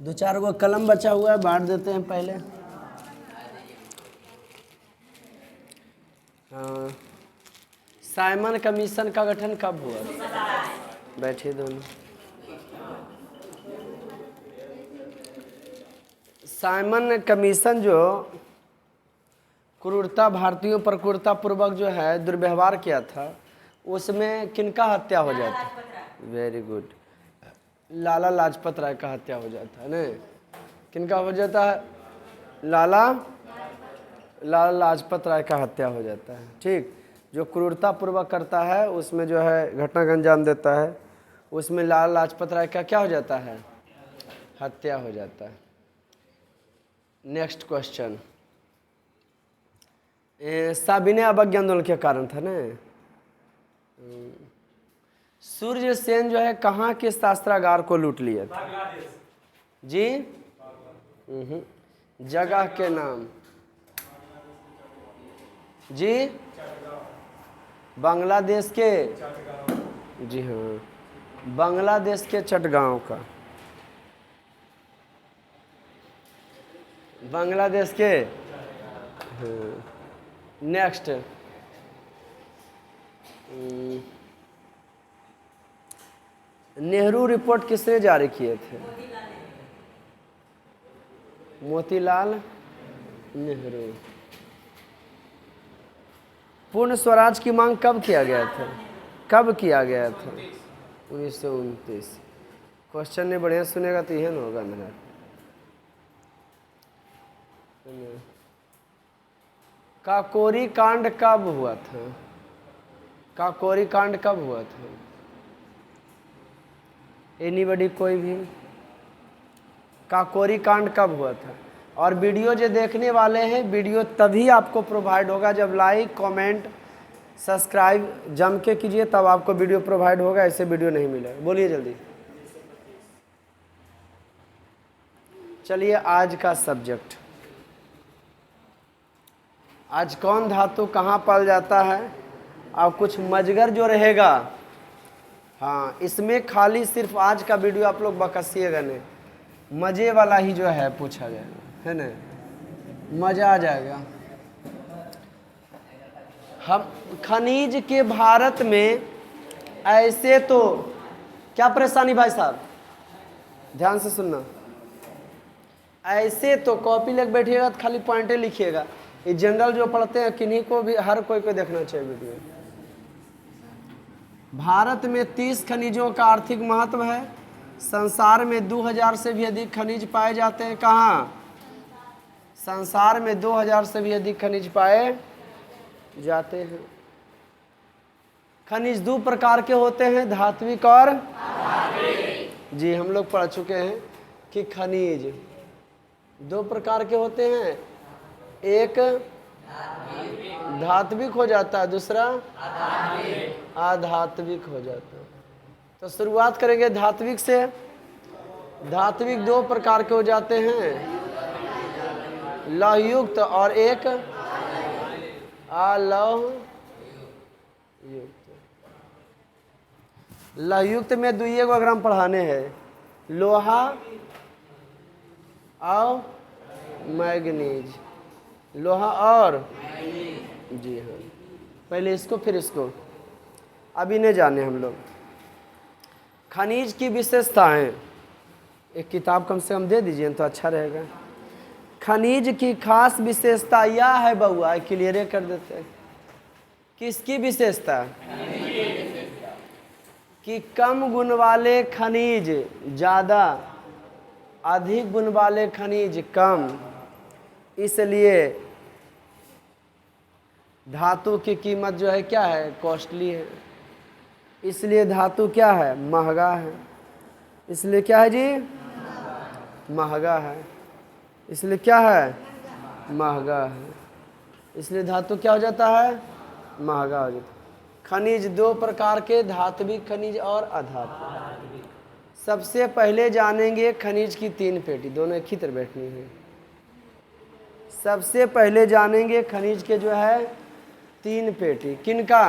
दो चार गो कलम बचा हुआ है, बांट देते हैं पहले। हाँ, साइमन कमीशन का गठन कब हुआ? बैठिए दोनों। साइमन कमीशन जो क्रूरता, भारतीयों पर क्रूरतापूर्वक जो है दुर्व्यवहार किया था, उसमें किनका हत्या हो जाता? वेरी गुड, लाला लाजपत राय का हत्या हो जाता है ना। किनका हो जाता है? लाला लाजपत राय का हत्या हो जाता है। ठीक, जो क्रूरतापूर्वक करता है उसमें जो है घटना का अंजाम देता है, उसमें लाला लाजपत राय का क्या हो जाता है? हत्या हो जाता है। नेक्स्ट क्वेश्चन, साबिने अवज्ञा आंदोलन के कारण था ना। सूर्य सेन जो है कहाँ के शास्त्रागार को लूट लिए थे? जी, जगह के नाम जी, बांग्लादेश के, जी हाँ, बांग्लादेश के चटगांव का, बांग्लादेश के। नेक्स्ट, नेहरू रिपोर्ट किसने जारी किए थे? मोतीलाल नेहरू। पूर्ण स्वराज की मांग कब किया गया था? कब किया गया था? 1929। क्वेश्चन ने बढ़िया सुनेगा तो यह ना होगा मेरा। काकोरी कांड कब हुआ था? काकोरी कांड कब हुआ था? एनीबडी, कोई भी? काकोरी कांड कब हुआ था? और वीडियो जो देखने वाले हैं, वीडियो तभी आपको प्रोवाइड होगा जब लाइक, कमेंट, सब्सक्राइब जम के कीजिए, तब आपको वीडियो प्रोवाइड होगा, ऐसे वीडियो नहीं मिलेगा। बोलिए जल्दी। चलिए आज का सब्जेक्ट, आज कौन धातु कहाँ पाल जाता है, और कुछ मजगर जो रहेगा, हाँ, इसमें खाली सिर्फ आज का वीडियो आप लोग बकसिएगा नहीं, मज़े वाला ही जो है पूछा जाएगा, है ना, मज़ा आ जाएगा। हम खनिज के भारत में ऐसे तो क्या परेशानी भाई साहब, ध्यान से सुनना, ऐसे तो कॉपी लेकर बैठिएगा तो खाली पॉइंटें लिखिएगा। ये जनरल जो पढ़ते हैं किन्हीं को भी, हर कोई को देखना चाहिए वीडियो। भारत में 30 खनिजों का आर्थिक महत्व है। संसार में 2000 से भी अधिक खनिज पाए जाते हैं। कहाँ? संसार में 2000 से भी अधिक खनिज पाए जाते हैं। खनिज दो प्रकार के होते हैं, धात्विक और जी, हम लोग पढ़ चुके हैं कि खनिज दो प्रकार के होते हैं, एक धात्विक हो जाता है, दूसरा अधात्विक हो जाता है। तो शुरुआत करेंगे धात्विक से। धात्विक दो प्रकार के हो जाते हैं, लौहयुक्त और एक अलौहयुक्त। लौहयुक्त में दुइये को अगर हम पढ़ाने हैं, लोहा और मैग्नीज, लोहा और जी हाँ, पहले इसको फिर इसको, अभी नहीं जाने हम लोग। खनिज की विशेषताएं, एक किताब कम से कम दे दीजिए तो अच्छा रहेगा। खनिज की खास विशेषता यह है, बउआ क्लियर कर देते हैं। किसकी विशेषता? कि कम गुण वाले खनिज ज़्यादा, अधिक गुण वाले खनिज कम, इसलिए धातु की कीमत जो है क्या है? कॉस्टली है। इसलिए धातु क्या है? महंगा है। इसलिए क्या है जी? महंगा है। इसलिए क्या है? महंगा है। इसलिए धातु क्या हो जाता है? महंगा हो जाता है। खनिज दो प्रकार के, धात्विक खनिज और अधात्विक। सबसे पहले जानेंगे खनिज की तीन पेटी, दोनों एक ही तरह बैठनी है। सबसे पहले जानेंगे खनिज के जो है तीन पेटी। किनका?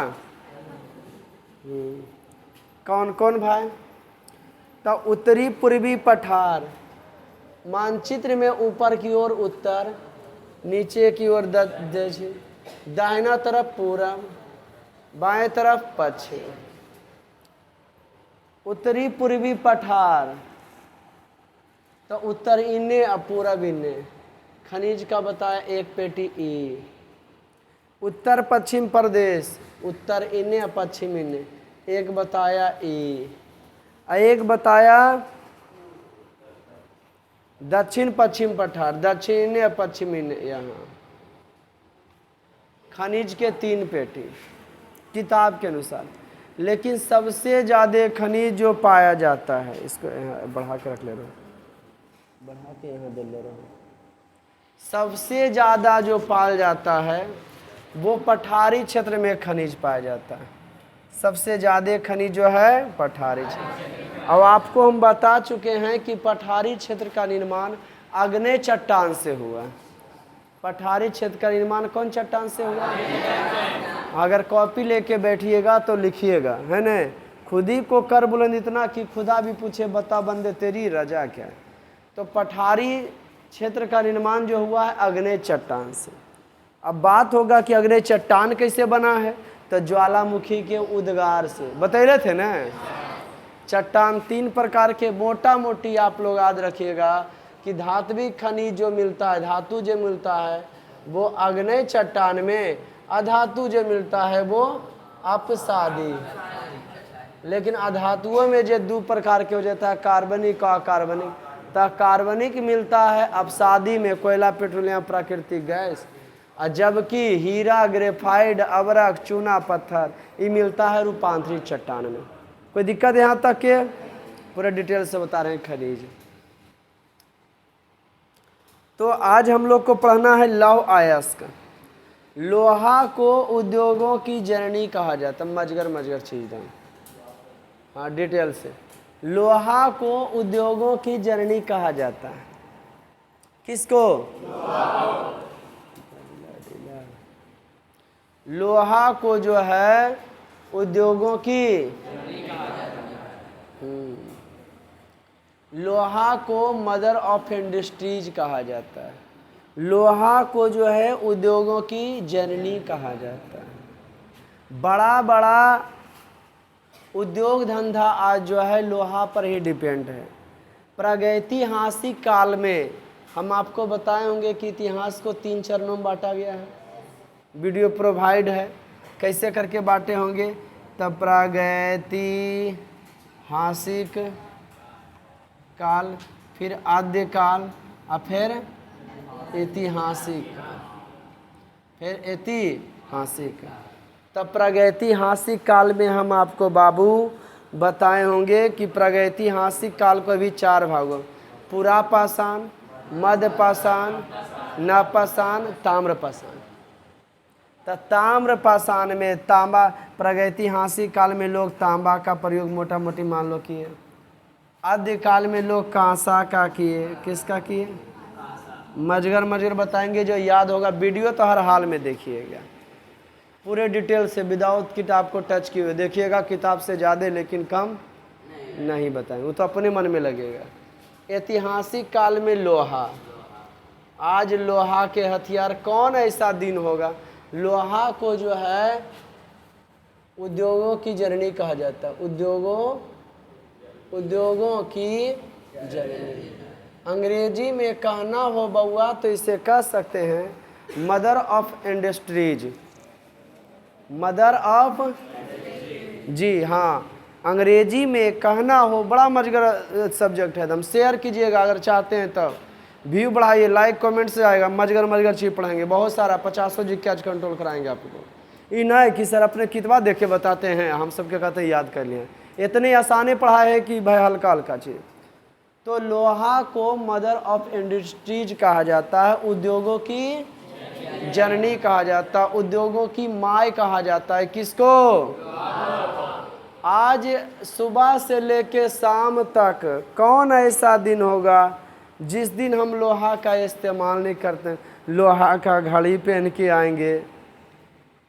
कौन कौन भाई? तो उत्तरी पूर्वी पठार, मानचित्र में ऊपर की ओर उत्तर, नीचे की ओर दक्षिण, दाहिना तरफ पूरब, बाएं तरफ पश्चिम। उत्तरी पूर्वी पठार, तो उत्तर इन्ने और पूरब इन्ने। खनिज का बताया एक पेटी ई। उत्तर पश्चिम प्रदेश, उत्तर इन्ने और पश्चिम इन्ने, एक बताया ई। एक बताया दक्षिण पश्चिम पठार, दक्षिण इन्ने और पश्चिम इन्ने। यहाँ खनिज के 3 पेटी किताब के अनुसार। लेकिन सबसे ज़्यादा खनिज जो पाया जाता है, इसको यहाँ बढ़ा के रख ले रहा हूँ, बढ़ा के यहाँ दे ले रहा हूँ। सबसे ज़्यादा जो पाया जाता है वो पठारी क्षेत्र में खनिज पाया जाता है। सबसे ज़्यादा खनिज जो है पठारी क्षेत्र। अब आपको हम बता चुके हैं कि पठारी क्षेत्र का निर्माण आग्नेय चट्टान से हुआ। पठारी क्षेत्र का निर्माण कौन चट्टान से हुआ? अगर कॉपी लेके बैठिएगा तो लिखिएगा, है न। खुद ही को कर बुलंद इतना कि खुदा भी पूछे बता बंदे तेरी रजा क्या है। तो पठारी क्षेत्र का निर्माण जो हुआ है आग्नेय चट्टान से। अब बात होगा कि आग्नेय चट्टान कैसे बना है, तो ज्वालामुखी के उद्गार से बता रहे थे ना। चट्टान 3 प्रकार के मोटा मोटी आप लोग याद रखिएगा कि धात्विक खनिज जो मिलता है, धातु जो मिलता है वो आग्नेय चट्टान में, अधातु जो मिलता है वो अपसादी। लेकिन अधातुओं में जो 2 प्रकार के हो जाता है, कार्बनिक और अकार्बनिक। तो कार्बनिक मिलता है अपसादी में, कोयला पेट्रोलियम प्राकृतिक गैस, और जबकि हीरा ग्रेफाइट अबरक चूना पत्थर ये मिलता है रूपांतरित चट्टान में। कोई दिक्कत यहाँ तक के? पूरे डिटेल से बता रहे हैं खनिज। तो आज हम लोग को पढ़ना है लौह अयस्क। लोहा को उद्योगों की जननी कहा जाता है। मजगर चीज है, हाँ डिटेल से। लोहा को उद्योगों की जननी कहा जाता है। किसको? लोहा को जो है उद्योगों की, लोहा को मदर ऑफ इंडस्ट्रीज कहा जाता है। लोहा को जो है उद्योगों की जननी कहा जाता है। बड़ा बड़ा उद्योग धंधा आज जो है लोहा पर ही डिपेंड है। प्रागैतिहासिक काल में हम आपको बताए होंगे कि इतिहास को 3 चरणों में बांटा गया है। वीडियो प्रोवाइड है कैसे करके बांटे होंगे। तब प्रागैतिहासिक काल, फिर आद्य काल, और फिर ऐतिहासिक, फिर ऐतिहासिक। तब प्रागैतिहासिक काल में हम आपको बाबू बताए होंगे कि प्रागैतिहासिक काल को भी 4 भागों, पुरापाषाण, मध्यपाषाण, नवपाषाण, ताम्रपाषाण। तो ताम्रपाषाण में तांबा, प्रागैतिहासिक काल में लोग तांबा का प्रयोग मोटा मोटी मान लो किए। आद्य काल में लोग कांसा का किए। किसका किए? मजगर बताएंगे, जो याद होगा। वीडियो तो हर हाल में देखिएगा पूरे डिटेल से, विदाउट किताब को टच किए हुए देखिएगा। किताब से ज़्यादा लेकिन कम नहीं बताएंगे, वो तो अपने मन में लगेगा। ऐतिहासिक काल में लोहा, आज लोहा के हथियार, कौन ऐसा दिन होगा लोहा को जो है उद्योगों की जननी कहा जाता है। उद्योगों की जननी। अंग्रेजी में कहना हो बउआ तो इसे कह सकते हैं mother of industries. Mother of, जी हाँ, अंग्रेजी में कहना हो। बड़ा मजगर सब्जेक्ट है एकदम। शेयर कीजिएगा अगर चाहते हैं तो, व्यू बढ़ाइए, लाइक कमेंट से आएगा। मजगर चीज पढ़ाएंगे बहुत सारा, 50 जी कैच कंट्रोल कराएंगे आपको। ये ना है कि सर अपने किताब देख के बताते हैं, हम सबके कहते हैं याद कर लिए। इतने आसानी पढ़ाए है कि भाई हल्का हल्का चीज़। तो लोहा को मदर ऑफ इंडस्ट्रीज कहा जाता है, उद्योगों की जननी कहा जाता है, उद्योगों की माँ कहा जाता है। किसको? आज सुबह से लेके शाम तक कौन ऐसा दिन होगा जिस दिन हम लोहा का इस्तेमाल नहीं करते? लोहा का घड़ी पहन के आएंगे,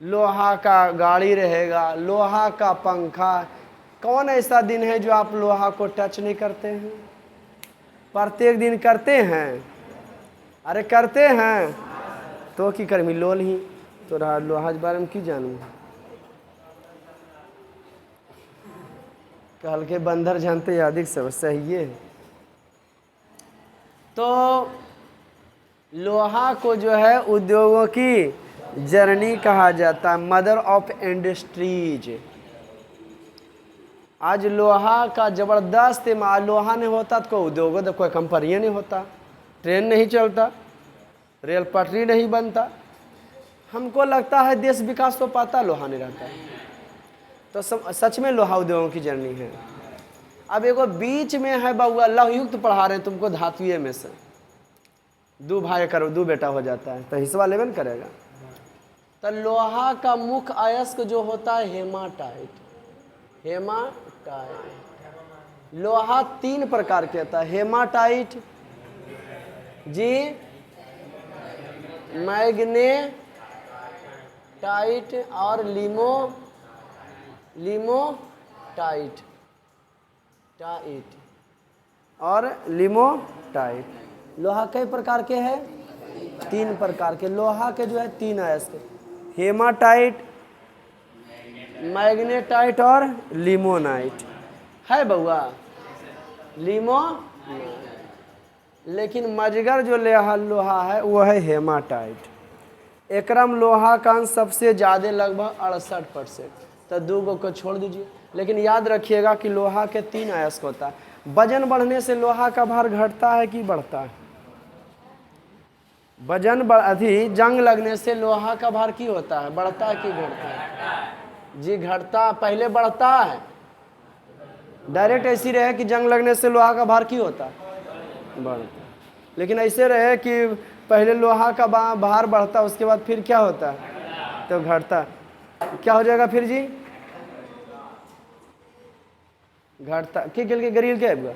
लोहा का गाड़ी रहेगा, लोहा का पंखा। कौन ऐसा दिन है जो आप लोहा को टच नहीं करते हैं? प्रत्येक दिन करते हैं, अरे करते हैं तो की कर्मी लोल ही तो रहा लोहा के बारे में की जानू। कल के बंदर जानते यादिक सब सही है। तो लोहा को जो है उद्योगों की जननी कहा जाता है, मदर ऑफ इंडस्ट्रीज। आज लोहा का जबरदस्त इस्तेमाल, लोहा नहीं होता तो कोई उद्योग, तो कोई कंपनी नहीं होता, ट्रेन नहीं चलता, रेल पटरी नहीं बनता। हमको लगता है देश विकास तो पाता लोहा नहीं रहता। तो सच में लोहा उद्योगों की जर्नी है। अब एगो बीच में है बउआ लौहयुक्त पढ़ा रहे हैं तुमको धातुए में से, 2 भाई करो 2 बेटा हो जाता है तो हिस्सा लेवन करेगा। तो लोहा का मुख्य अयस्क जो होता है हेमाटाइट, हेमाटाइट। लोहा 3 प्रकार के होता है, हेमाटाइट जी, मैग्नेटाइट और लिमोटाइट और लिमोटाइट। लोहा कई प्रकार के हैं? 3 प्रकार के। लोहा के जो है 3 अयस्क, हेमाटाइट, मैग्नेटाइट और लिमोनाइट है बउआ, लिमो। लेकिन मजगर जो लोहा है वो है हेमाटाइट। एकरम लोहा का अंश सबसे ज़्यादा लगभग 68%। तो 2 को छोड़ दीजिए। लेकिन याद रखिएगा कि लोहा के 3 अयस्क होता है। वजन बढ़ने से लोहा का भार घटता है कि बढ़ता है? वजन अधिक जंग लगने से लोहा का भार की होता है, बढ़ता है कि घटता है? जी घटता, पहले बढ़ता है। डायरेक्ट ऐसी रहे कि जंग लगने से लोहा का भार की होता है, बढ़ता। लेकिन ऐसे रहे कि पहले लोहा का भार बढ़ता, उसके बाद फिर क्या होता है? तो घटता। क्या हो जाएगा फिर जी? घटता। के गल के गरील क्या है?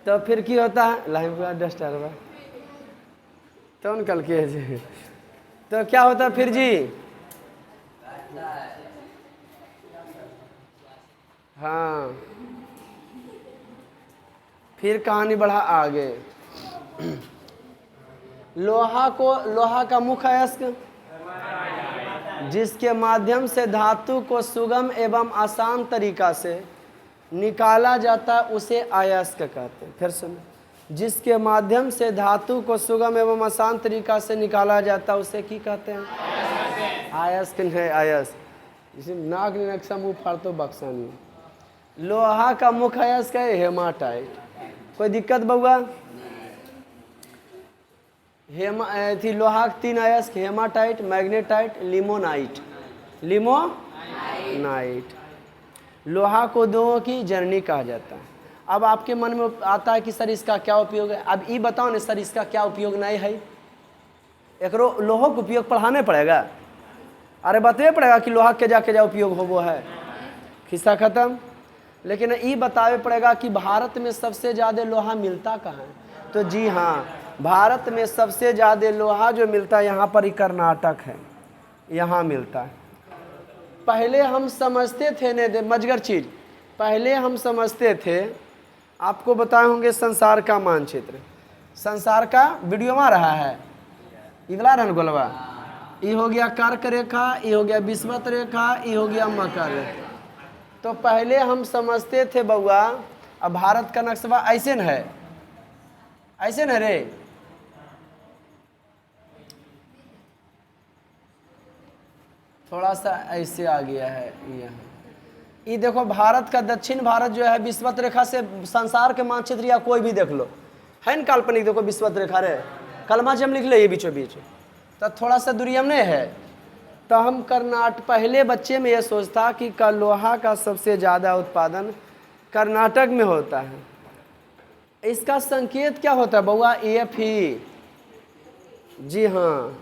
तो फिर की होता है? लाइन डस्टर तो निकल के जी। तो क्या होता है फिर जी? हाँ, फिर कहानी बढ़ा आगे। लोहा का मुख्य अयस्क जिसके माध्यम से धातु को सुगम एवं आसान तरीका से निकाला जाता है उसे अयस्क कहते हैं। फिर सुनो, जिसके माध्यम से धातु को सुगम एवं आसान तरीका से निकाला जाता है उसे की कहते हैं? अयस्क है, अयस्क। इसे नाक नक्शा मुँह फाड़ तो बक्सा नहीं। लोहा का मुख्य अयस्क है हेमाटाइट। कोई दिक्कत बउआ? लोहा के 3 अयस्क, हेमाटाइट, मैग्नेटाइट, लिमोनाइट। लिमोनाइट लोहा को दोनों की जननी कहा जाता है। अब आपके मन में आता है कि सर इसका क्या उपयोग है? अब ये बताओ ना सर इसका क्या उपयोग नहीं है? एकरो लोहो का उपयोग पढ़ाने पड़ेगा। अरे बताए पड़ेगा कि लोहा के जा उपयोग हो वो है, खिस्सा खत्म। लेकिन ये बतावे पड़ेगा कि भारत में सबसे ज़्यादा लोहा मिलता कहाँ है? तो जी हाँ, भारत में सबसे ज़्यादा लोहा जो मिलता है यहाँ पर ही कर्नाटक है, यहाँ मिलता है। पहले हम समझते थे ने मजगर चीज़, पहले हम समझते थे, आपको बताए होंगे संसार का मानचित्र, संसार का वीडियो में रहा है, इगला रहन गोलवा, ये हो गया कर्क रेखा, ये हो गया विषुवत रेखा, ये हो गया मकर रेखा। तो पहले हम समझते थे बउआ, अब भारत का नक्शा ऐसे न है, ऐसे न रे, थोड़ा सा ऐसे आ गया है यहाँ। ये देखो भारत का दक्षिण भारत जो है विषुवत रेखा से संसार के मानचित्र या कोई भी देख लो, है न काल्पनिक, देखो विषुवत रेखा रे, कलमा जम लिख ले ये बीचों बीच, तो थोड़ा सा दूरी हम नहीं है। तो हम कर्नाटक, पहले बच्चे में ये सोचता कि लोहा का सबसे ज़्यादा उत्पादन कर्नाटक में होता है। इसका संकेत क्या होता है बउआ? Fe। जी हाँ,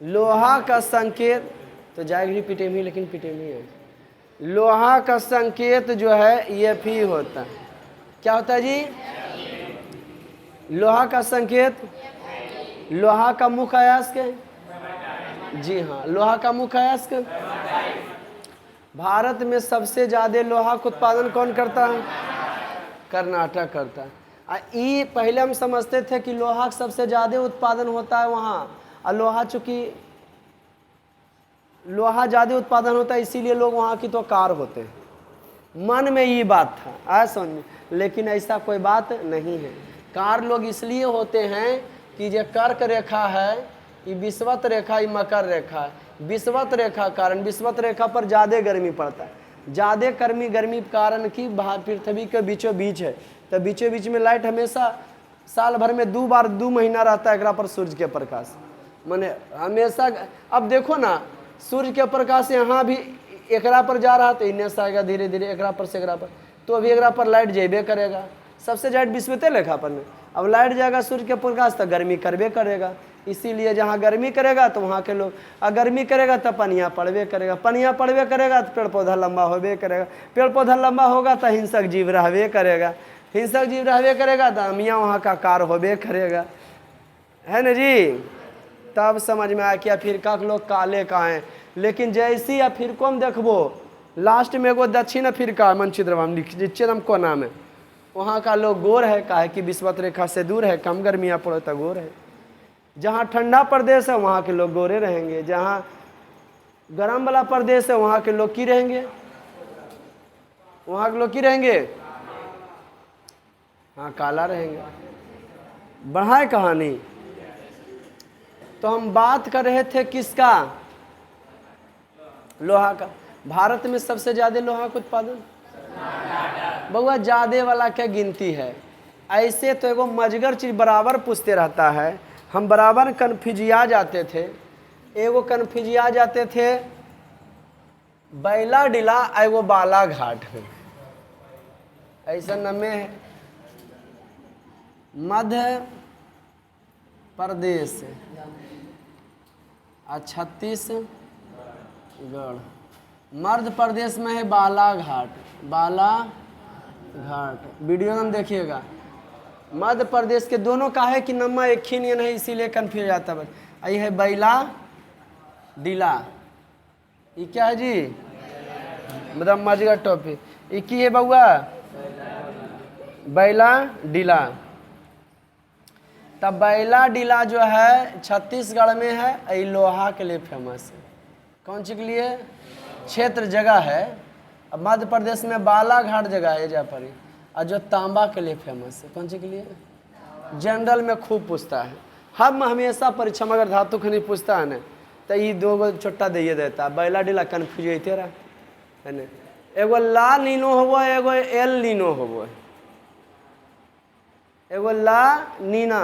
लोहा का संकेत तो जाएगी पिटेमी, लेकिन पिटेमी है। लोहा का संकेत जो है Fe होता है। क्या होता है जी? लोहा का संकेत, लोहा का मुख्य अयस्क, जी हाँ, लोहा का मुख्य अयस्क भारत में सबसे ज़्यादा लोहा का उत्पादन कौन करता है? कर्नाटक करता है। ये पहले हम समझते थे कि लोहा का सबसे ज़्यादा उत्पादन होता है वहाँ, और लोहा चूँकि लोहा ज़्यादा उत्पादन होता है इसीलिए लोग वहाँ की तो कार होते हैं। मन में ये बात था, आया समझ में, लेकिन ऐसा कोई बात नहीं है। कार लोग इसलिए होते हैं कि जो कर्क रेखा है, ये विषुवत रेखा, ये मकर रेखा है। विषुवत रेखा कारण विषुवत रेखा पर ज़्यादा गर्मी पड़ता है, ज़्यादा गर्मी कारण की पृथ्वी के बीचों बीच है, तो बीचों बीच में लाइट हमेशा साल भर में 2 बार 2 महीना रहता है एकरा पर सूर्य के प्रकाश, माने हमेशा। अब देखो ना, सूर्य के प्रकाश यहाँ भी एकरा पर जा रहा, तो इन्हें से आएगा धीरे धीरे एकरा पर से एकरा पर, तो अभी एकरा पर लाइट जेबे करेगा। सबसे ज़्यादा विषुवते रेखा पर में अब लाइट जाएगा सूर्य के प्रकाश, तो गर्मी करबे करेगा। इसीलिए जहाँ गर्मी करेगा तो वहाँ के लोग, और गर्मी करेगा तो पनिया पड़बे करेगा, पनिया पड़बे करेगा तो पेड़ पौधा लंबा होबे करेगा, पेड़ पौधा लंबा होगा तो हिंसक जीव रहबे करेगा, हिंसक जीव रहबे करेगा तो अमिया वहाँ का कार होबे करेगा, है ना जी। तब समझ में आया कि फिर का लोग काले कहाँ हैं। लेकिन जैसी अफ्रीको में देखबो, लास्ट में एगो दक्षिण अफ्रीका मानचित्र नीचे नाम को नाम है, वहाँ का लोग गोर है, काहे कि विषुवत रेखा से दूर है, कम गर्मियाँ पड़े तो गोर है। जहाँ ठंडा प्रदेश है वहाँ के लोग गोरे रहेंगे, जहाँ गर्म वाला प्रदेश है वहाँ के लोग की रहेंगे, वहाँ के लोग की रहेंगे, हाँ काला रहेंगे। बढ़ाए कहानी, तो हम बात कर रहे थे किसका? लोहा का। भारत में सबसे ज़्यादा लोहा का उत्पादन, बउआ ज़्यादा वाला क्या गिनती है? ऐसे तो एगो मजगर चीज बराबर पूछते रहता है, हम बराबर कन्फ्यूजिया जाते थे। एगो कन्फ्यूजिया जाते थे बैला डिला, एगो बालाघाट है, ऐसा नमे है। मध्य प्रदेश और छत्तीसगढ़, मध्य प्रदेश में है बालाघाट, बालाघाट वीडियो में देखिएगा। मध्य प्रदेश के दोनों का है कि नम्मा एक ही नहीं है, इसीलिए कन्फ्यूज आता है। ये है बैला डिला, ये क्या है जी? मतलब मजगर टॉपिक, ये की है बउआ? बैला डिला। तब बैला डिला जो है छत्तीसगढ़ में है, ये लोहा के लिए फेमस है। कौन सी के लिए? क्षेत्र जगह है। अब मध्य प्रदेश में बालाघाट जगह है जहाँ पर, और जो तांबा के लिए फेमस है। कौन सी के लिए? जनरल में खूब पूछता है, हम हमेशा परीक्षा में अगर धातु खनी पूछता है ना, तो ये 2 छोटा दे देता। बैला डिला कन्फ्यूज होते रहा है ना। एगो ला नीनो होबो, एगो एल नीनो होबो, एगो ला नीना,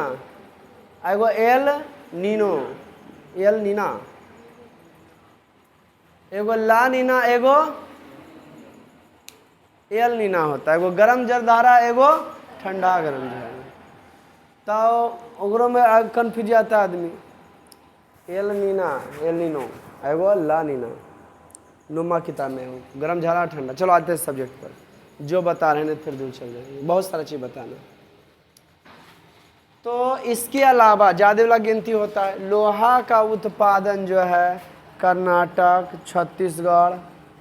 एगो एल नीनो, एल नीना, एगो ला नीना, एगो एल नीना होता है। एगो गरम जलधारा, एगो ठंडा गरम जलधारा। तो ओकरो में कन्फ्यूज आता है आदमी, एल नीना, एल नीनो, एगो ला नीना। नुमा किताब में हो, गरम झारा ठंडा। चलो आते हैं सब्जेक्ट पर, जो बता रहे हैं फिर दूर चल जाएंगे, बहुत सारा चीज़ बताना। तो इसके अलावा ज़्यादा वाला गिनती होता है। लोहा का उत्पादन जो है कर्नाटक, छत्तीसगढ़,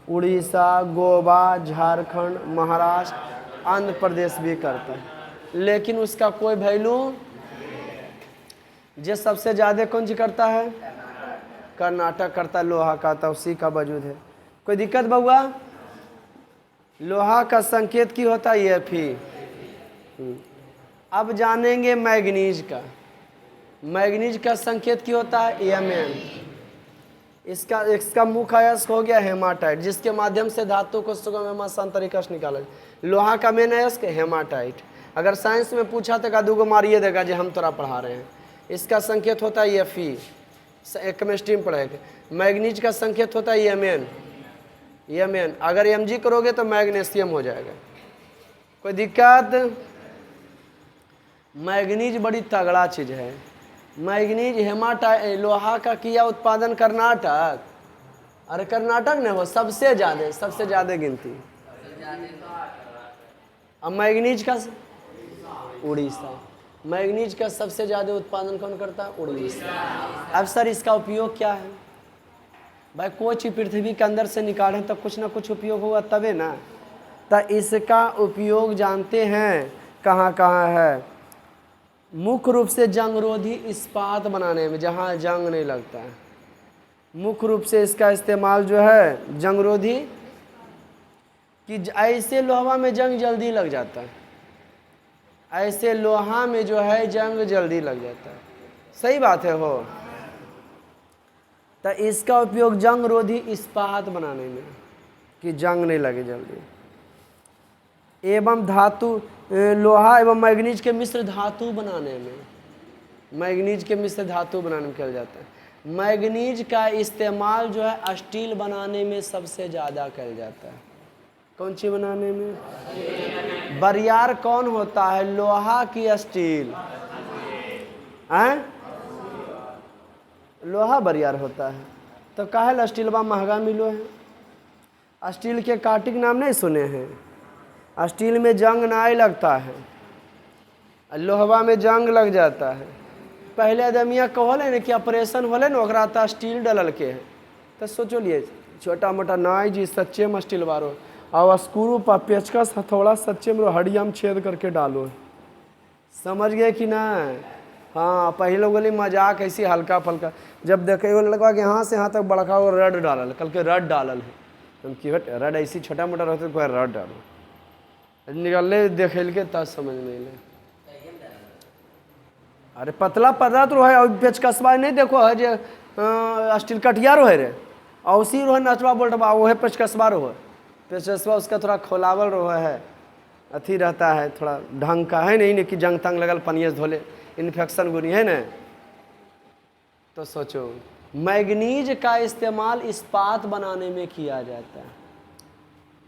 उड़ीसा, गोवा, झारखंड, महाराष्ट्र, आंध्र प्रदेश भी करता है, लेकिन उसका कोई वैल्यू। जो सबसे ज़्यादा कौन सी करता है? कर्नाटक करता है लोहा का, तो उसी का वजूद है। कोई दिक्कत बउआ? लोहा का संकेत की होता है Fe। अब जानेंगे मैग्नीज का। मैग्नीज का संकेत की होता है Mn। इसका मुख्य अयस्क हो गया हेमाटाइट, जिसके माध्यम से धातु को सुगम हेमांतरिकश निकाला। लोहा का मेन अयस्क हेमाटाइट। अगर साइंस में पूछा तो का 2 गो मारिए देगा जो हम तोरा पढ़ा रहे हैं। इसका संकेत होता है Fe, केमिस्ट्री में पढ़ेगा। मैग्नीज का संकेत होता है Mn। अगर Mg करोगे तो मैग्नीशियम हो जाएगा। कोई दिक्कत? मैग्नीज बड़ी तगड़ा चीज़ है। मैग्नीज हेमाटाइट, लोहा का किया उत्पादन कर्नाटक, अरे कर्नाटक नहीं हो, सबसे ज़्यादा गिनती। अब मैग्नीज का उड़ीसा, मैग्नीज का सबसे ज़्यादा उत्पादन कौन करता है? उड़ीसा। अब सर इसका उपयोग क्या है? भाई कोई चीज पृथ्वी के अंदर से निकालें तो कुछ ना कुछ उपयोग होगा तबे ना। तो इसका उपयोग जानते हैं कहाँ कहाँ है? मुख्य रूप से जंगरोधी इस्पात बनाने में, जहाँ जंग नहीं लगता है। मुख्य रूप से इसका इस्तेमाल जो है जंगरोधी, कि ऐसे लोहा में जंग जल्दी लग जाता है, ऐसे लोहा में जो है जंग जल्दी लग जाता है। सही बात है हो। तो इसका उपयोग जंग रोधी इस्पात बनाने में, कि जंग नहीं लगे जल्दी। एवं धातु लोहा एवं मैग्नीज के मिश्र धातु बनाने में, मैग्नीज के मिश्र धातु बनाने में किया जाता है। मैग्नीज का इस्तेमाल जो है स्टील बनाने में सबसे ज़्यादा किया जाता है। कौन चीज़ बनाने में? बरियार कौन होता है, लोहा की स्टील? हैं? लोहा बरियार होता है। तो काहे स्टील बा महंगा मिलो है? स्टील के काटिक नाम नहीं सुने हैं? स्टील में जंग नहीं लगता है, लोहवा में जंग लग जाता है। पहले आदमिया कहले न कि ऑपरेशन होले न ओकरा त स्टील डलल के है। तो सोचो लिए छोटा मोटा नाई जी सच्चे में स्टील बारो और स्क्रू पर पेचकस हथौड़ा सच्चे में हड्डिया में छेद करके डालो। समझ गए कि ना? हाँ, पहले बोली मजाक ऐसी हल्का फल्का, जब देखे वो लगा कि यहाँ से यहाँ तक बड़का वो रड डालल, कल के रड डालल है। हम कि रड ऐसी छोटा मोटा रहते तो कोई रड डालो, निकलने देखेल के तब समझ में ले। अरे पतला पतला तो है, और पेचकसबा नहीं देखो है जे स्टील कटिया रो है रे, और उसी रो है नचवा बोल्टवा वो है पेचकसबा रो है। पेचकसबा उसका थोड़ा खोलावल रो है, अथी रहता है थोड़ा ढंग का, है नहीं कि जंग तंग लगल पनिए धोले इन्फेक्शन गुनी है ना। तो सोचो मैग्नीज का इस्तेमाल इस्पात बनाने में किया जाता है।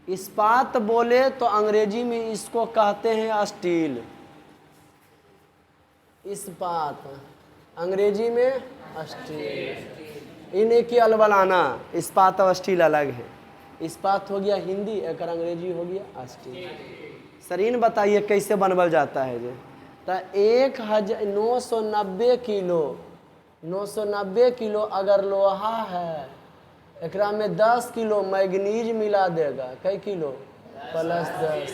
इस्पात बोले तो अंग्रेजी में इसको कहते हैं स्टील। इस्पात अंग्रेजी में स्टील, इन्हें की अलवलाना। इस्पात और स्टील अलग है। इस्पात हो गया हिंदी, एक अंग्रेजी हो गया स्टील। सरीन बताइए कैसे बनवल जाता है जे? तो 1990 किलो 990 किलो अगर लोहा है, एकरा में 10 किलो मैग्नीज मिला देगा। कई किलो? प्लस 10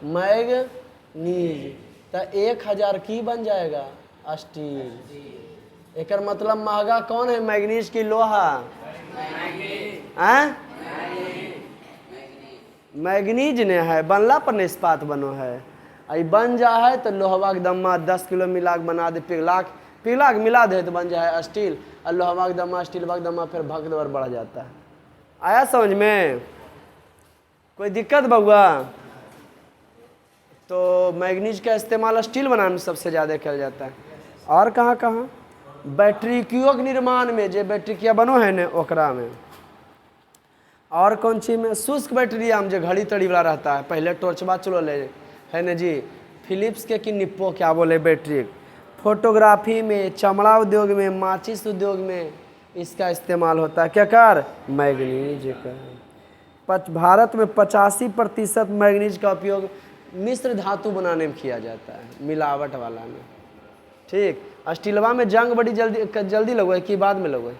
मैग्नीज, तो 1000 की बन जाएगा स्टील। एक मतलब महंगा कौन है, मैग्नीज की लोहा? मैग्नीज ने है, बनला पर ने इस्पात बनो है। आई बन जा है तो लोहवा के दम्मा 10 किलो मिला के बना दे, पिघला के मिला दे तो बन जाए स्टील। और लोहवा के दम्मा स्टील का दम्मा फिर भगदौर बढ़ जाता है। आया समझ में? कोई दिक्कत बउआ? तो मैग्नीज का इस्तेमाल स्टील बनाने में सबसे ज़्यादा किया जाता है। और कहाँ कहाँ? बैटरिकियों के निर्माण में, जो बैटरिकिया बनो है न ओकरा में। और कौन चीज़ में? शुष्क बैटरिया में जो घड़ी तड़ी वाला रहता है, पहले टॉर्चबा चलो ले है न जी, फिलिप्स के कि निप्पो क्या बोले बैटरी। फोटोग्राफी में, चमड़ा उद्योग में, माचिस उद्योग में इसका इस्तेमाल होता है। क्या कर? मैग्नीज का। भारत में 85% मैग्नीज का उपयोग मिश्र धातु बनाने में किया जाता है, मिलावट वाला में। ठीक, स्टीलवा में जंग बड़ी जल्दी लगो है कि बाद में लगो है?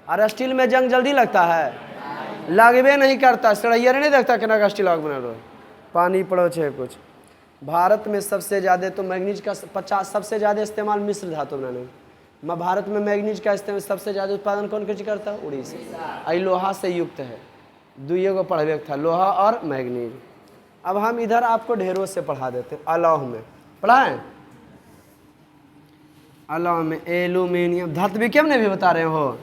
अरे स्टील में जंग जल्दी लगता है? लगबे नहीं करता। सड़ैया नहीं देखता केना का स्टील बना रहा है, पानी पड़ो छे कुछ। भारत में सबसे ज़्यादा तो मैग्नीज का 50 सबसे ज़्यादा इस्तेमाल मिश्र धातु बनाने में। भारत में मैग्नीज का इस्तेमाल सबसे ज़्यादा उत्पादन कौन चीज़ करता है? उड़ीसा। आई लोहा से युक्त है। दुइये को पढ़वे था, लोहा और मैग्नीज। अब हम इधर आपको ढेरों से पढ़ा देते हैं। अलौह में पढ़ाएं? अलौह में एल्यूमिनियम, धातु विज्ञान ने भी बता रहे हो।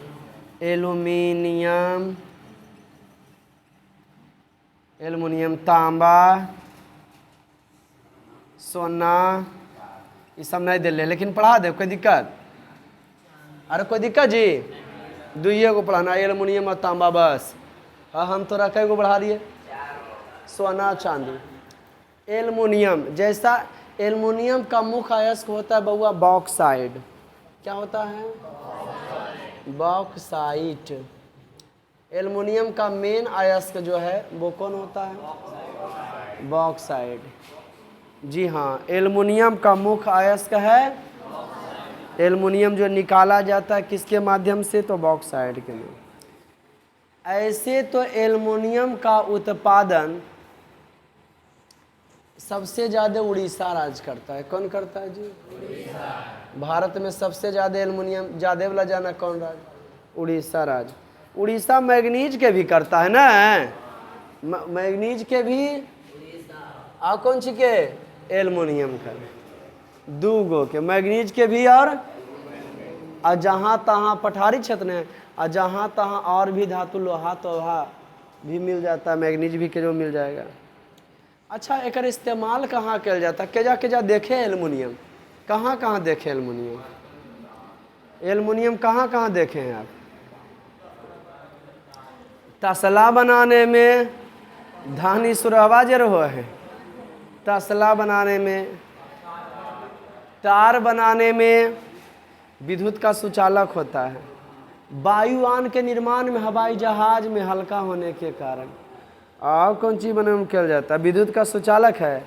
एल्यूमिनियम, एल्युमिनियम, तांबा, सोना, ये सब नहीं दे ले, लेकिन पढ़ा दे, कोई दिक्कत? अरे कोई दिक्कत जी? दुइये को पढ़ाना, एल्युमिनियम और तांबा बस। हाँ, हम तो कई को बढ़ा दिए? सोना चांदी। एल्युमिनियम, जैसा एल्युमिनियम का मुख्य अयस्क होता है बउआ बॉक्साइड। क्या होता है? बॉक्साइट। एल्युमिनियम का मेन अयस्क जो है वो कौन होता है? बॉक्साइड। जी हाँ, एल्युमिनियम का मुख्य अयस्क है। एल्युमिनियम जो निकाला जाता है किसके माध्यम से? तो बॉक्साइड के लिए। ऐसे तो एल्युमिनियम का उत्पादन सबसे ज़्यादा उड़ीसा राज्य करता है। कौन करता है जी? उड़ीसा। भारत में सबसे ज़्यादा एल्युमिनियम ज़्यादा वाला जाना कौन राज्य? उड़ीसा राज्य। उड़ीसा मैग्नीज के भी करता है ना, मैग्नीज के भी और कौन सी के? एल्युमिनियम का। दो गो के मैग्नीज के भी और जहाँ तहाँ पठारी क्षेत्र में और जहाँ तहाँ और भी धातु लोहा तोहा भी मिल जाता है, मैग्नीज भी के जो मिल जाएगा। अच्छा, एक इस्तेमाल कहाँ किया जाता है? केजा केजा देखे एल्युमिनियम, कहाँ कहाँ देखे एल्युमिनियम? एल्युमिनियम कहाँ कहाँ देखे हैं आप? तसला बनाने में, धानी सुरहवा जे रहो है, तसला बनाने में, तार बनाने में विद्युत का सुचालक होता है। वायुयान के निर्माण में, हवाई जहाज में हल्का होने के कारण और कौन चीज़ बनाने में किया जाता है? विद्युत का सुचालक है।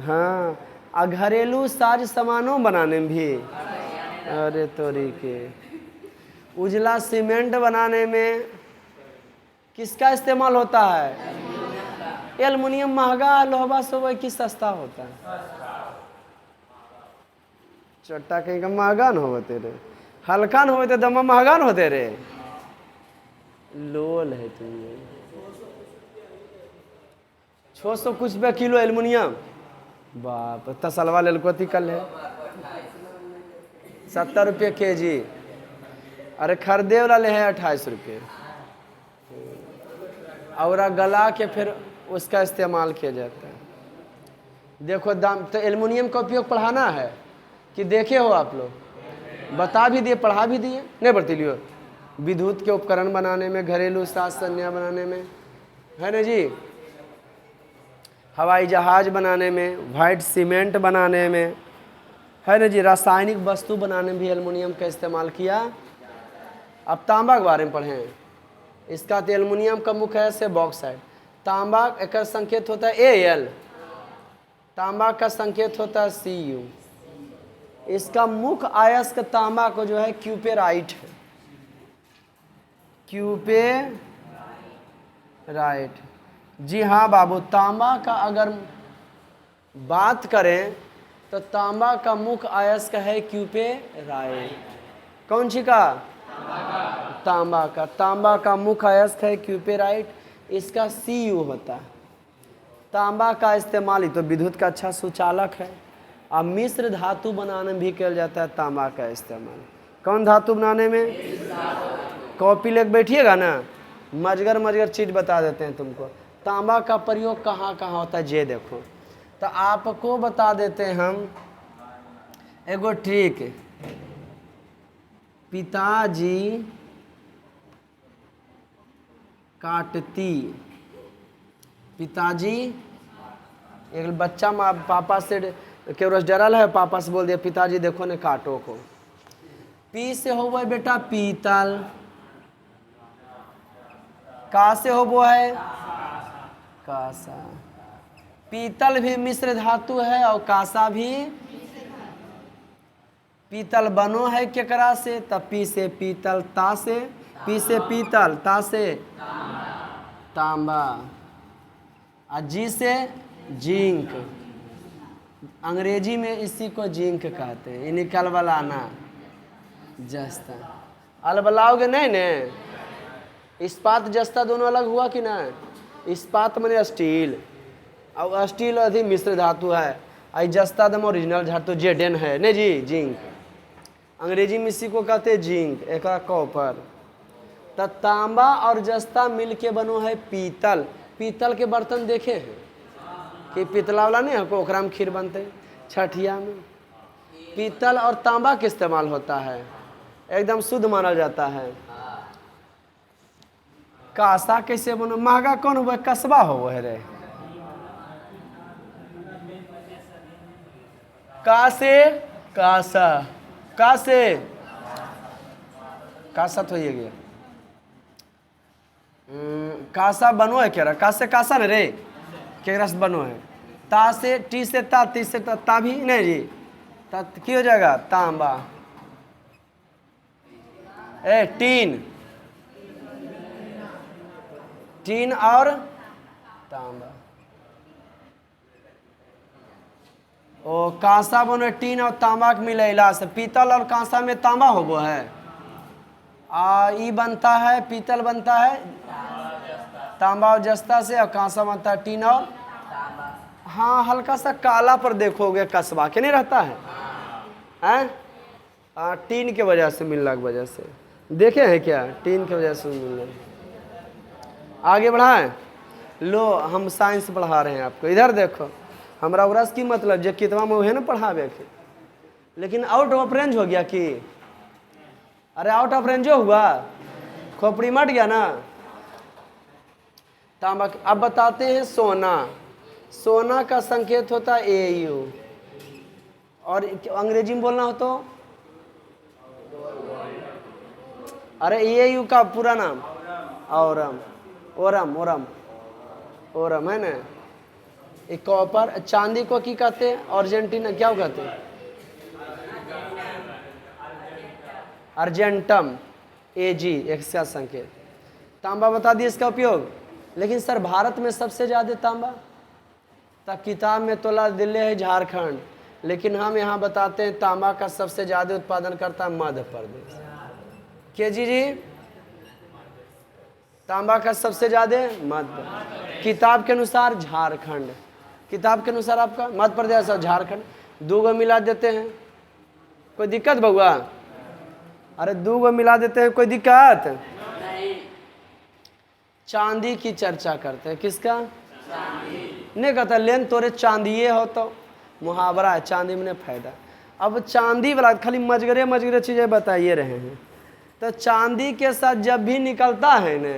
हाँ, और घरेलू साज सामानों बनाने में भी, अरे तोरी के, उजला सीमेंट बनाने में किसका इस्तेमाल होता है? एल्युमिनियम महंगा, लोहा सोबा की सस्ता होता है। चट्टा कहीं का महंगा न होते रे, हल्का न होते दमा महंगा न होते रे। लोल है तुम, 600 कुछ रुपया किलो एल्युमिनियम। बाप, तसलवा ललकोती कल है 70 रुपये केजी। अरे खरीदे वाला ले है 28 रुपये, और गला के फिर उसका इस्तेमाल किया जाता है। देखो दाम तो एल्युमिनियम का उपयोग पढ़ाना है कि देखे हो आप लोग? बता भी दिए, पढ़ा भी दिए, नहीं बढ़ती लियो। विद्युत के उपकरण बनाने में, घरेलू साज सन्या बनाने में, है ना जी, हवाई जहाज बनाने में, वाइट सीमेंट बनाने में, है ना जी, रासायनिक वस्तु बनाने में भी एल्युमिनियम का इस्तेमाल किया। अब तांबा के बारे में पढ़ें। इसका तो एल्युमिनियम का मुख्य है से बॉक्साइड। तांबा एक संकेत होता है Al, तांबा का संकेत होता है Cu। इसका मुख्य अयस्क तांबा को जो है क्यूपेराइट है, क्यूपेराइट। जी हाँ बाबू, तांबा का अगर बात करें तो तांबा का मुख्य अयस्क है क्यूपेराइट। कौन सी का? तांबा का। तांबा का मुख्य अयस्क है क्यूपेराइट, इसका Cu होता है। तांबा का इस्तेमाल तो विद्युत का अच्छा सुचालक है। अब मिश्र धातु बनाने में भी किया जाता है तांबा का इस्तेमाल। कौन धातु बनाने में? कॉपी लेके बैठिएगा ना, मजगर मजगर चीज़ बता देते हैं तुमको। तांबा का प्रयोग कहाँ कहाँ होता है ये देखो, तो आपको बता देते हैं हम एगो ट्रिक। पिताजी काटती, पिताजी, एक बच्चा माँ पापा से केवल डरल है, पापा से बोल दिया पिताजी देखो ने काटो को। पी से हो वो बेटा पीतल, का से हो वो है कासा। पीतल भी मिश्र धातु है और कासा भी। पीतल बनो है केकरा से? तब पी से पीतल, ता से, पी से पीतल, ता से तांबा, और जी से जिंक। अंग्रेजी में इसी को जिंक कहते हैं। इन्हीं कलबलाना जस्ता। अलबलाओगे नहीं ने? इस्पात जस्ता दोनों अलग हुआ कि ना? इस्पात माने स्टील, और स्टील अधिक मिश्र धातु है। आई जस्ता दम ओरिजिनल धातु जेडन है नहीं जी, जिंक। अंग्रेजी में इसी को कहते हैं जिंक, एक कॉपर। तो तांबा और जस्ता मिल के बनो है पीतल। पीतल के बर्तन देखे हैं कि पीतला वाला नहीं है, ओकरा में खीर बनते छठिया में। पीतल और तांबा के इस्तेमाल होता है, एकदम शुद्ध माना जाता है। कासा कैसे बनो? महंगा कौन हुआ? कस्बा हो है रे। का से कासा, का से कासा तो ये गया। कासा बनो है क्या? का से कासा न रे, केकरा से बनो है? ता से, टी से ता, ती से ता भी नहीं जी, की हो जाएगा तांबा। टीन, टीन और तांबा। ओ कांसा बनो टीन और तांबा के मिलैला से पीतल और कांसा में तांबा होबो है। ई बनता है, पीतल बनता है तांबा और जस्ता से, और कांसा बनता है टीन और। हाँ, हल्का सा काला पर देखोगे कस्बा के नहीं रहता है, हैं? टीन के वजह से, मिलने की वजह से देखे हैं क्या, टीन की वजह से मिलने। आगे बढ़ाएं, लो हम साइंस पढ़ा रहे हैं आपको। इधर देखो, हमरा उरस की मतलब जो कितवा में है ना पढ़ावे के, लेकिन आउट ऑफ रेंज हो गया कि, अरे आउट ऑफ रेंज हुआ, खोपड़ी मट गया ना। तांबा। अब बताते हैं सोना। सोना का संकेत होता है AU, और अंग्रेजी में बोलना हो तो, अरे AU का पूरा नाम ओरम, ओरम ओरम ओरम है ना। एक कॉपर। चांदी को की कहते हैं अर्जेंटीना, क्या कहते हैं? अर्जेंटम, AG इसका संकेत। तांबा बता दिए इसका उपयोग। लेकिन सर भारत में सबसे ज़्यादा तांबा, तब किताब में तोला दिल्ली है झारखंड, लेकिन हम यहाँ बताते हैं तांबा का सबसे ज़्यादा उत्पादन करता है मध्य प्रदेश। के जी तांबा का सबसे ज़्यादा मध्य, किताब के अनुसार झारखंड, किताब के अनुसार आपका मध्य प्रदेश और झारखंड। 2 गो मिला देते हैं, कोई दिक्कत बउआ? अरे 2 गो मिला देते हैं, कोई दिक्कत नहीं। चांदी की चर्चा करते हैं, किसका? चांदी। नहीं कहता लेन तोरे चांदिये हो, तो मुहावरा है, चांदी में फायदा। अब चांदी वाला खाली मजगरे मजगरे चीज़ें बताइए रहे हैं। तो चांदी के साथ जब भी निकलता है न,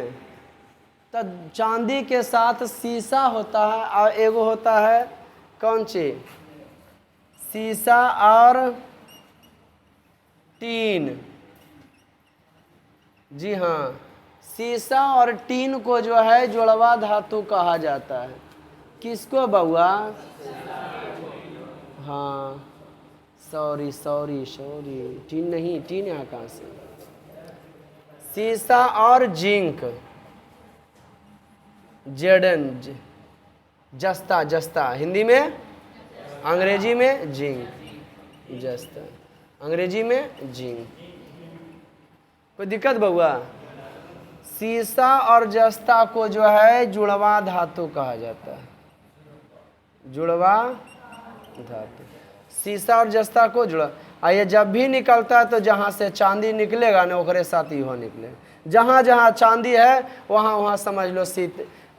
तो चांदी के साथ शीशा होता है, और एगो होता है कौन चीज, शीशा और टीन। जी हाँ, शीशा और टीन को जो है जुड़वा धातु कहा जाता है। किसको बउआ? हाँ, सॉरी सॉरी सॉरी, टीन नहीं, टीन यहाँ कहाँ से? शीशा और जिंक, जेडन, जस्ता, जस्ता हिंदी में, अंग्रेजी में जिंक, जस्ता अंग्रेजी में जिंक। कोई दिक्कत बउआ? शीशा और जस्ता को जो है जुड़वा धातु कहा जाता है, जुड़वा धातु। शीशा और जस्ता को जुड़ा, ये जब भी निकलता है तो जहाँ से चांदी निकलेगा ना ओकरे साथ ही हो निकले। जहाँ जहाँ चांदी है वहाँ वहाँ समझ लो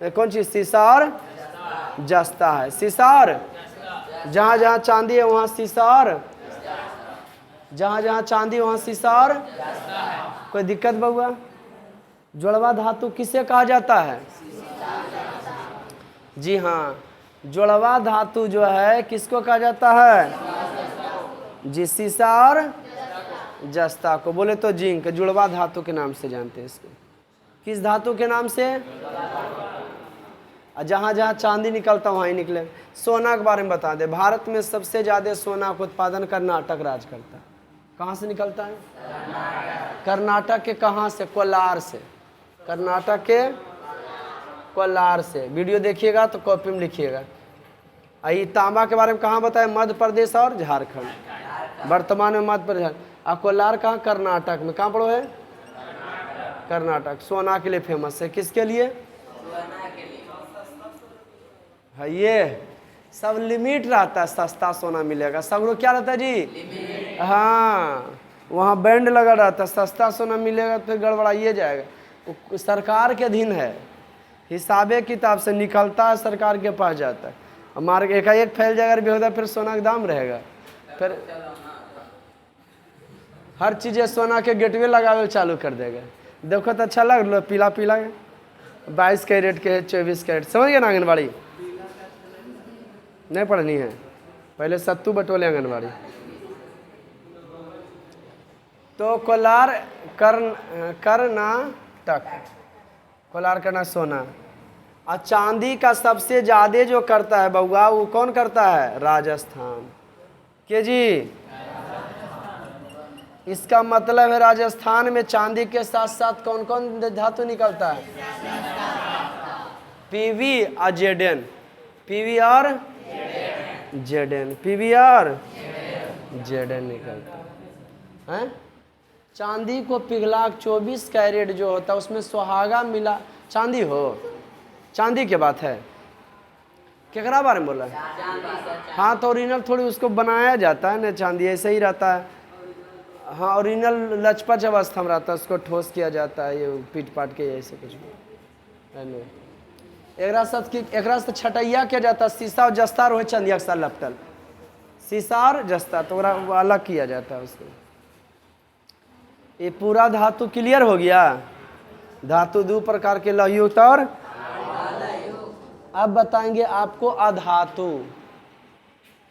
कौन चीज, शीशा और जस्ता है। शीशा और, जहाँ जहाँ चांदी है वहाँ शीशा और, जहाँ जहाँ चांदी वहाँ शीशा और। कोई दिक्कत बउआ? जुड़वा धातु किसे कहा जाता है? जी हाँ, जुड़वा धातु जो है किसको कहा जाता है? जी, शीशा और जस्ता को। बोले तो जिंक, जुड़वा धातु के नाम से जानते हैं इसको। किस धातु के नाम से? जहाँ जहाँ चांदी निकलता वहाँ ही निकले। सोना के बारे में बता दे, भारत में सबसे ज़्यादा सोना का उत्पादन कर्नाटक राज्य करता है। कहाँ से निकलता है? कर्नाटक के कहाँ से? कोलार से। कर्नाटक के कोलार से। वीडियो देखिएगा तो कॉपी में लिखिएगा। ये तांबा के बारे में कहाँ बताया? मध्य प्रदेश और झारखंड, वर्तमान में मध्य प्रदेश। कोलार कहाँ? कर्नाटक में। कहाँ पड़ो है? कर्नाटक। सोना के लिए फेमस है। किसके लिए? है, ये सब लिमिट रहता है, सस्ता सोना मिलेगा। सब लोग क्या रहता है जी? हाँ, वहाँ बैंड लगा रहता है, सस्ता सोना मिलेगा तो फिर गड़बड़ाइए जाएगा। सरकार के अधीन है, हिसाबे किताब से निकलता है, सरकार के पास जाता है। हमारे एकाएक फैल जाएगा भी होता, फिर सोना का दाम रहेगा। फिर हर चीज़ें सोना के गेटवे लगावे चालू कर देगा। देखो तो अच्छा लग लो, पीला पीला 22 कैरेट के है, 24 कैरेट। समझ गए ना? आंगनबाड़ी नहीं पढ़नी है, पहले सत्तू बटोले आंगनबाड़ी। तो कोलार कर्नाटक, कोलार करना सोना। और चांदी का सबसे ज़्यादा जो करता है बउआ, वो कौन करता है? राजस्थान के जी। इसका मतलब है राजस्थान में चांदी के साथ साथ कौन कौन धातु निकलता है? पीवी और जेडन, पीवी और जेडन, पीवी और जेडन निकलता है। चांदी को पिघला 24 कैरेट जो होता है उसमें सुहागा मिला, चांदी हो, चांदी की बात है, केकरा बारे में बोला है? हाँ तो ओरिजिनल थोड़ी उसको बनाया जाता है ना, चांदी ऐसे ही रहता है। हाँ ओरिजिनल लचपच अवस्था में रहता है, उसको ठोस किया जाता है, ये पीट पाट के ऐसे कुछ है नहीं। एकरा से छटैया किया जाता है, शीशा और जस्तार हो चंदिया के साथ लपटल, शीशा और जस्तार तो वो अलग किया जाता है उसको। ये पूरा धातु क्लियर हो गया। धातु दो प्रकार के, लयुक्त और अब बताएंगे आपको अधातु।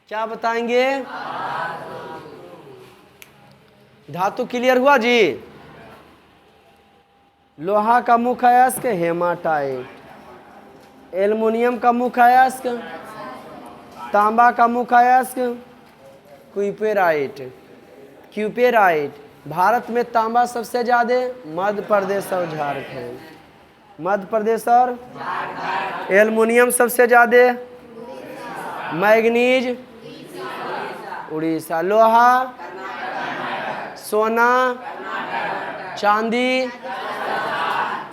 क्या बताएंगे? धातु क्लियर हुआ जी। लोहा का मुख्य अयस्क हेमाटाइट, एल्युमिनियम का मुख्य अयस्क, तांबा का मुख्य अयस्क क्यूपेराइट, क्यूपेराइट। भारत में तांबा सबसे ज्यादा मध्य प्रदेश और झारखंड, मध्य प्रदेश और एल्युमिनियम सबसे ज्यादा मैग्नीज उड़ीसा, लोहा सोना चांदी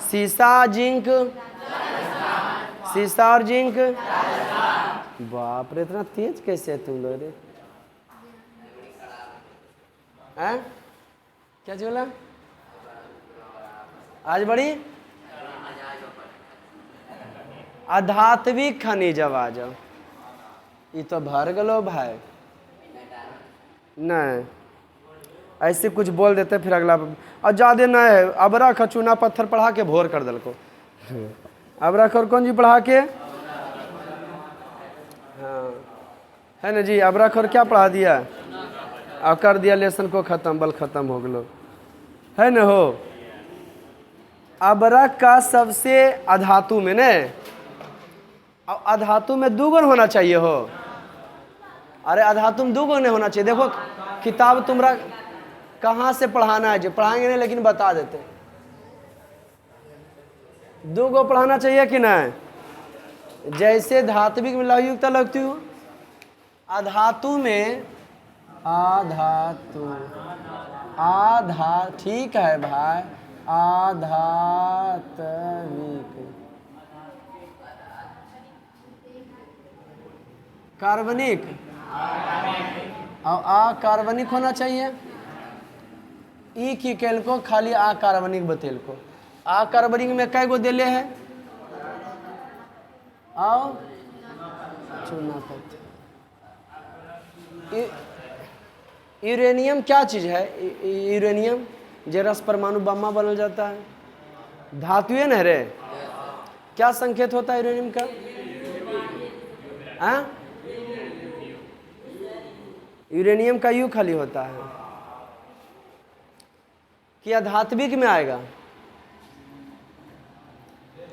शीशा जिंक, शीशा और जिंक। बाप रे इतना तेज कैसे है तुम लोग रे? हैं क्या बोला? आज बड़ी अधात्विक खनिज आ जाओ, ये तो भर गलो भाई। नहीं ऐसे कुछ बोल देते फिर अगला और ज्यादा नहीं है। अबरख और चूना पत्थर पढ़ा के भोर कर दल को। अबरख और कौन जी पढ़ा के? हाँ है ना जी। अबरख और क्या पढ़ा दिया और कर दिया लेसन को खत्म, बल खत्म हो गलो है ना। हो अबरख का सबसे अधातु में ने, और अधातु में दो गुण होना चाहिए हो। अरे अधातु में दो गुण नहीं होना चाहिए। देखो किताब तुम्हारा कहाँ से पढ़ाना है, जो पढ़ाएंगे नहीं लेकिन बता देते। दो गो पढ़ाना चाहिए कि नहीं? जैसे धात्विक में लघुयुक्त लगती हूँ, अधातु में आधातु, आधा ठीक है भाई, आधात्विक कार्बनिक और अकार्बनिक होना चाहिए। ई की केल को खाली अकार्बनिक बतेल को। अकार्बनिक में कै गो दिले है? आओ चूना पत्थर। यूरेनियम क्या चीज है? यूरेनियम जेरस परमाणु बम्मा बनल जाता है, धातु है ना रे। क्या संकेत होता है यूरेनियम का? हाँ यूरेनियम का यू खाली होता है कि अधात्विक में आएगा।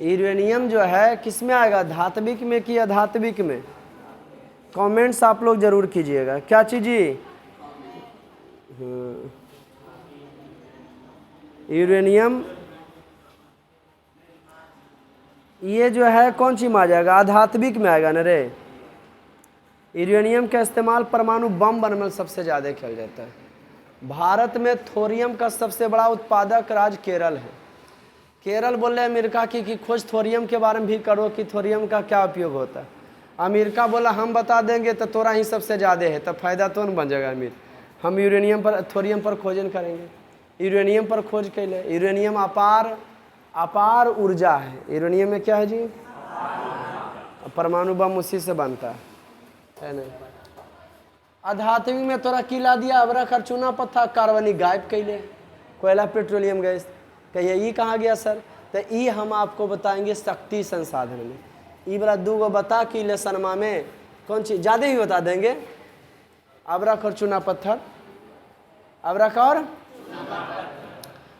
यूरेनियम जो है किस में आएगा, धात्विक में कि अधात्विक में? कमेंट्स आप लोग जरूर कीजिएगा। क्या चीज जी? यूरेनियम ये जो है कौन सी में आ जाएगा? अधात्विक में आएगा ना रे। यूरेनियम का इस्तेमाल परमाणु बम बनने में सबसे ज़्यादा किया जाता है। भारत में थोरियम का सबसे बड़ा उत्पादक राज्य केरल है। केरल बोल रहे अमेरिका की खोज थोरियम के बारे में भी करो कि थोरियम का क्या उपयोग होता है। अमेरिका बोला हम बता देंगे तो तोरा ही सबसे ज़्यादा है, तब फायदा तो नहीं बन जाएगा अमीर। हम यूरेनियम पर थोरियम पर खोजन करेंगे। यूरेनियम पर खोज कैले। यूरेनियम अपार ऊर्जा है। यूरेनियम में क्या है जी? परमाणु बम उसी से बनता है नहीं। अधात्विक में तोरा किला दिया अबरख और चूना पत्थर, कार्बनिक गायब कैले, कोयला पेट्रोलियम गैस। कहिए ये कहाँ गया सर? तो ये हम आपको बताएंगे शक्ति संसाधन में। ये वाला दो गो बता कि लेसनमा में कौन चीज ज़्यादा ही बता देंगे। अबरख और चूना पत्थर, अबरख और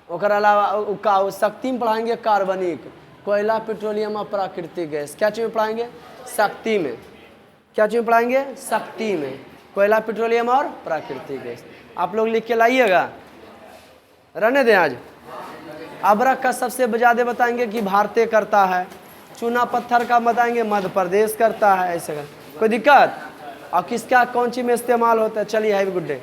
ओकर अलावा शक्ति में पढ़ाएंगे कार्बनिक, कोयला पेट्रोलियम और प्राकृतिक गैस। क्या चीज़ में पढ़ाएंगे? शक्ति में। क्या चीज़ में पढ़ाएंगे? शक्ति में, कोयला पेट्रोलियम और प्राकृतिक गैस। आप लोग लिख के लाइएगा, रहने दें आज। अबरख का सबसे ज़्यादा बताएंगे कि भारतीय करता है, चूना पत्थर का बताएंगे मध्य प्रदेश करता है, ऐसे कोई दिक्कत। और किसका कौन चीज में इस्तेमाल होता है? चलिए हैव गुड डे।